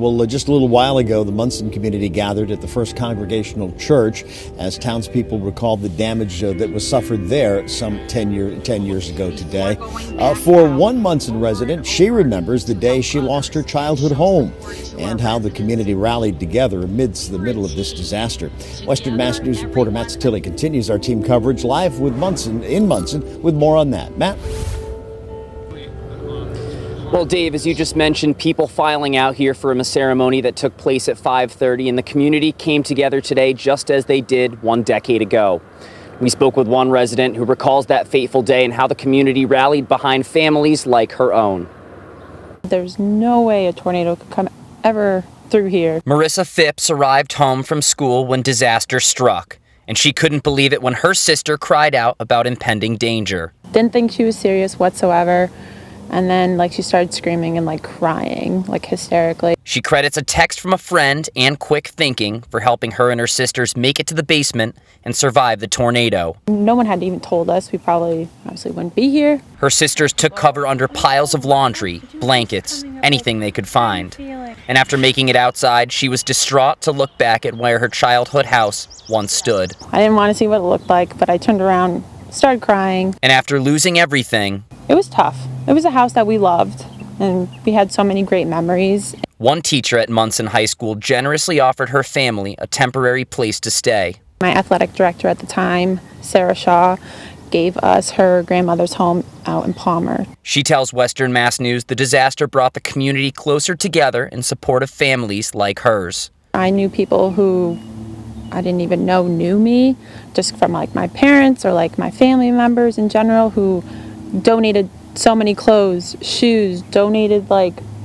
Well, just a little while ago, the Monson community gathered at the First Congregational Church as townspeople recalled the damage that was suffered there some 10 years ago today. For one Monson resident, she remembers the day she lost her childhood home and how the community rallied together amidst the middle of this disaster. Western Mass News reporter Matt Tilly continues our team coverage live with Monson with more on that. Matt? Well, Dave, as you just mentioned, people filing out here for a ceremony that took place at 5:30, and the community came together today just as they did 1 decade ago. We spoke with one resident who recalls that fateful day and how the community rallied behind families like her own. There's no way a tornado could come ever through here. Marissa Phipps arrived home from school when disaster struck, and she couldn't believe it when her sister cried out about impending danger. Didn't think she was serious whatsoever. And then, she started screaming and, crying, hysterically. She credits a text from a friend and quick thinking for helping her and her sisters make it to the basement and survive the tornado. No one had even told us. We obviously wouldn't be here. Her sisters took cover under piles of laundry, blankets, anything they could find. And after making it outside, she was distraught to look back at where her childhood house once stood. I didn't want to see what it looked like, but I turned around, started crying. And after losing everything, it was tough. It was a house that we loved, and we had so many great memories. One teacher at Monson High School generously offered her family a temporary place to stay. My athletic director at the time, Sarah Shaw, gave us her grandmother's home out in Palmer. She tells Western Mass News the disaster brought the community closer together in support of families like hers. I knew people who I didn't even know knew me, just from my parents or my family members in general, who donated so many clothes, shoes, donated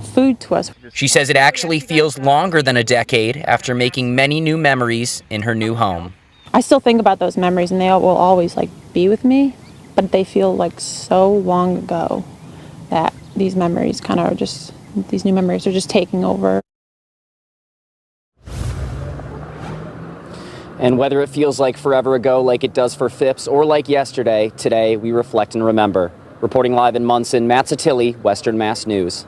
food to us. She says it actually feels longer than a decade after making many new memories in her new home. I still think about those memories, and they will always be with me, but they feel so long ago that these memories these new memories are just taking over. And whether it feels like forever ago, like it does for Phipps, or like yesterday, today we reflect and remember. Reporting live in Monson, Matt Tilly, Western Mass News.